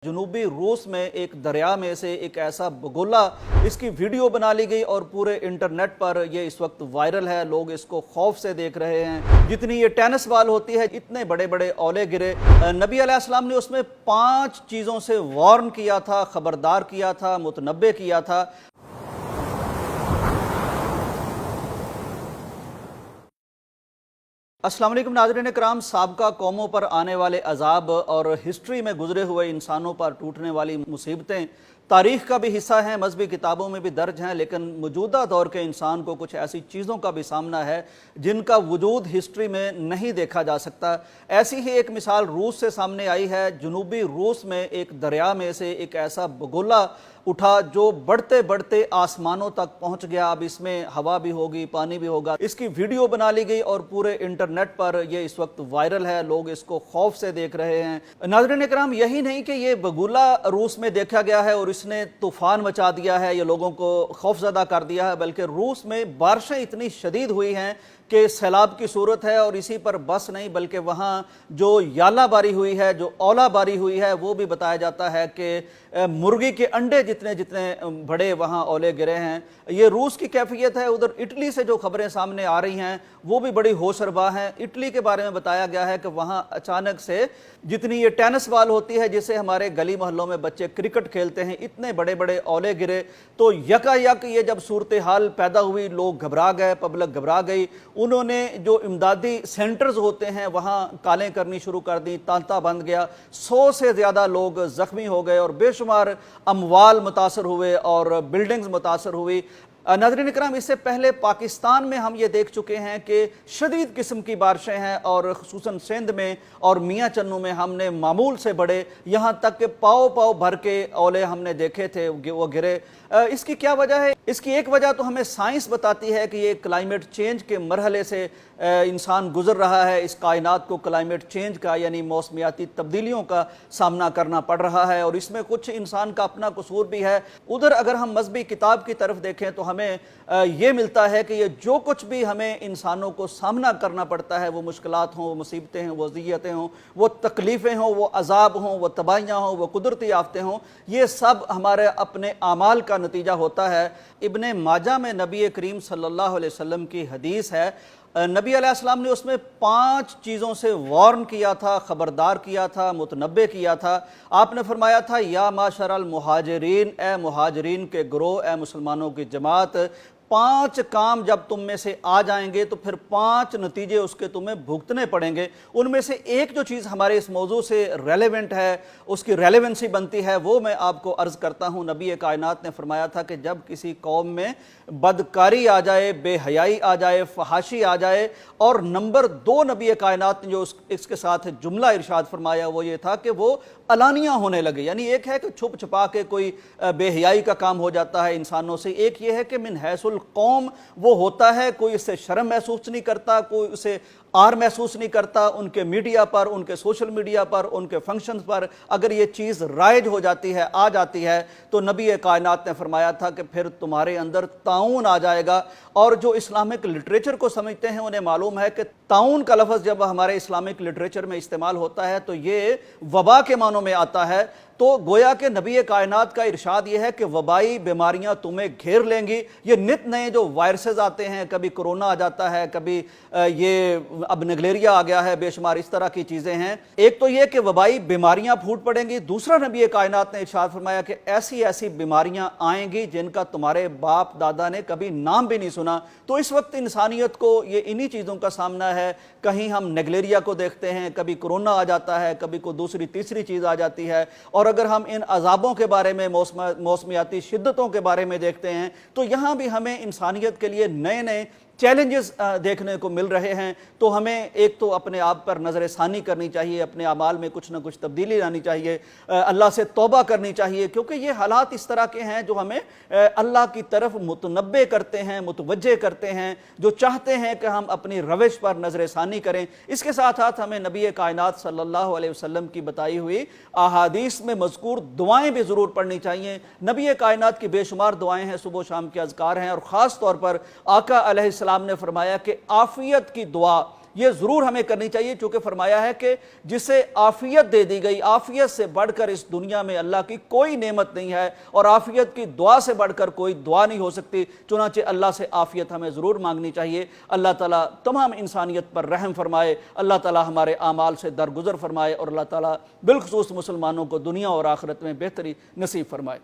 जनूबी रूस में एक दरिया में से एक ऐसा बगोला, इसकी वीडियो बना ली गई और पूरे इंटरनेट पर ये इस वक्त वायरल है। लोग इसको खौफ से देख रहे हैं। जितनी ये टेनिस बॉल होती है, इतने बड़े बड़े औले गिरे। नबी अलैहिस्सलाम ने उसमें 5 चीज़ों से वार्न किया था, खबरदार किया था, मुतनब्बे किया था। अस्सलाम वालेकुम नाज़रीन इकराम। साबका कौमों पर आने वाले अजाब और हिस्ट्री में गुजरे हुए इंसानों पर टूटने वाली मुसीबतें तारीख़ का भी हिस्सा हैं, मजहबी किताबों में भी दर्ज हैं, लेकिन मौजूदा दौर के इंसान को कुछ ऐसी चीज़ों का भी सामना है जिनका वजूद हिस्ट्री में नहीं देखा जा सकता। ऐसी ही एक मिसाल रूस से सामने आई है। जनूबी रूस में एक दरिया में से एक ऐसा बगोला उठा जो बढ़ते बढ़ते आसमानों तक पहुंच गया। अब इसमें हवा भी होगी, पानी भी होगा। इसकी वीडियो बना ली गई और पूरे इंटरनेट पर ये इस वक्त वायरल है। लोग इसको खौफ से देख रहे हैं। नाज़रीन इकराम, यही नहीं कि ये बगोला रूस में देखा गया है और इसने तूफान मचा दिया है, ये लोगों को खौफजदा कर दिया है, बल्कि रूस में बारिशें इतनी शदीद हुई हैं कि सैलाब की सूरत है। और इसी पर बस नहीं, बल्कि वहाँ जो याला बारी हुई है, जो ओला बारी हुई है, वो भी बताया जाता है कि मुर्गी के अंडे जितने जितने बड़े वहाँ ओले गिरे हैं। ये रूस की कैफियत है। उधर इटली से जो खबरें सामने आ रही हैं वो भी बड़ी होशरबा हैं। इटली के बारे में बताया गया है कि वहाँ अचानक से जितनी ये टेनिस बॉल होती है जिसे हमारे गली मोहल्लों में बच्चे क्रिकेट खेलते हैं, इतने बड़े बड़े ओले गिरे। तो यकायक ये जब सूरत हाल पैदा हुई, लोग घबरा गए, पब्लिक घबरा गई। उन्होंने जो इमदादी सेंटर्स होते हैं वहाँ कालें करनी शुरू कर दी, तांता बंद गया। 100 से ज़्यादा लोग ज़ख्मी हो गए और बेशुमार अमवाल मुतासर हुए और बिल्डिंग्स मुतासर हुई। नाज़रीन इकराम, इससे पहले पाकिस्तान में हम ये देख चुके हैं कि शदीद किस्म की बारिशें हैं और खुसूसन सिंध में और मियाँ चन्नू में हमने मामूल से बड़े, यहाँ तक कि पाव पाव भर के ओले हमने देखे थे, वो गिरे। इसकी क्या वजह है? इसकी एक वजह तो हमें साइंस बताती है कि ये क्लाइमेट चेंज के मरहले से इंसान गुजर रहा है। इस कायनात को क्लाइमेट चेंज का यानी मौसमियाती तब्दीलियों का सामना करना पड़ रहा है और इसमें कुछ इंसान का अपना कसूर भी है। उधर अगर हम मजहबी किताब की तरफ देखें तो हमें ये मिलता है कि ये जो कुछ भी हमें इंसानों को सामना करना पड़ता है, वो मुश्किलात हों, वो मुसीबतें हों, वो ज़ियतें हों, वो तकलीफ़ें हों, वो अजाब हों, वो तबाहियाँ हों, वो कुदरती आफतें हों, ये सब हमारे अपने आमाल का नतीजा होता है। इब्ने माजा में नबी करीम सल्लल्लाहु अलैहि वसल्लम की हदीस है। नबी अलैहिस्सलाम ने उसमें 5 चीज़ों से वार्न किया था, खबरदार किया था, मुतनब्बे किया था। आपने फरमाया था, या माशरल मुहाजिरीन, ए मुहाजिरीन के ग्रोह, ए मुसलमानों की जमात, 5 काम जब तुम में से आ जाएंगे तो फिर 5 नतीजे उसके तुम्हें भुगतने पड़ेंगे। उनमें से एक जो चीज़ हमारे इस मौजू से रेलेवेंट है, उसकी रेलेवेंसी बनती है, वो मैं आपको अर्ज़ करता हूँ। नबी कायनात ने फरमाया था कि जब किसी कौम में बदकारी आ जाए, बेहयाई आ जाए, फहाशी आ जाए, और नंबर 2 नबी कायनात ने जो इसके साथ जुमला इरशाद फरमाया वो ये था कि वो अलानिया होने लगे। यानी एक है कि छुप छुपा के कोई बेहयाई का काम हो जाता है इंसानों से, एक ये है कि मिन हैसुल कौम वो होता है, कोई इससे शर्म महसूस नहीं करता, कोई उसे आर महसूस नहीं करता। उनके मीडिया पर, उनके सोशल मीडिया पर, उनके फंक्शंस पर अगर ये चीज़ राइज हो जाती है, आ जाती है, तो नबी कायनात ने फरमाया था कि फिर तुम्हारे अंदर ताउन आ जाएगा। और जो इस्लामिक लिटरेचर को समझते हैं उन्हें मालूम है कि ताउन का लफ्ज़ जब हमारे इस्लामिक लिटरेचर में इस्तेमाल होता है तो ये वबा के मानों में आता है। तो गोया के नबी कायनात का इरशाद यह है कि वबाई बीमारियां तुम्हें घेर लेंगी। ये नित नए जो वायरसेस आते हैं, कभी कोरोना आ जाता है, कभी ये अब नगलेरिया आ गया है, बेशुमार इस तरह की चीज़ें हैं। एक तो ये कि वबाई बीमारियां फूट पड़ेंगी। दूसरा, नबी कायनात ने इरशाद फरमाया कि ऐसी ऐसी बीमारियां आएंगी जिनका तुम्हारे बाप दादा ने कभी नाम भी नहीं सुना। तो इस वक्त इंसानियत को ये इन्हीं चीज़ों का सामना है। कहीं हम नगलेरिया को देखते हैं, कभी कोरोना आ जाता है, कभी कोई दूसरी तीसरी चीज़ आ जाती है। और अगर हम इन अजाबों के बारे में, मौसमियाती शिद्दतों के बारे में देखते हैं तो यहाँ भी हमें इंसानियत के लिए नए नए चैलेंजेस देखने को मिल रहे हैं। तो हमें एक तो अपने आप पर नज़र सानी करनी चाहिए, अपने अमाल में कुछ ना कुछ तब्दीली लानी चाहिए, अल्लाह से तौबा करनी चाहिए, क्योंकि ये हालात इस तरह के हैं जो हमें अल्लाह की तरफ मुतनब्बे करते हैं, मुतवज्जे करते हैं, जो चाहते हैं कि हम अपनी रविश पर नज़र सानी करें। इसके साथ साथ हमें नबी कायनात सल्लल्लाहु अलैहि वसल्लम की बताई हुई अहादीस में मज़कूर दुआएं भी ज़रूर पढ़नी चाहिए। नबी कायनात की बेशुमार दुआएं हैं, सुबह शाम के अज़कार हैं, और ख़ास तौर पर आका अलैहिस्सलाम ने फरमाया कि आफियत की दुआ یہ ضرور ہمیں کرنی چاہیے، چونکہ فرمایا ہے کہ جسے عافیت دے دی گئی، عافیت سے بڑھ کر اس دنیا میں اللہ کی کوئی نعمت نہیں ہے، اور عافیت کی دعا سے بڑھ کر کوئی دعا نہیں ہو سکتی، چنانچہ اللہ سے عافیت ہمیں ضرور مانگنی چاہیے۔ اللہ تعالیٰ تمام انسانیت پر رحم فرمائے، اللہ تعالیٰ ہمارے اعمال سے درگزر فرمائے، اور اللہ تعالیٰ بالخصوص مسلمانوں کو دنیا اور آخرت میں بہتری نصیب فرمائے۔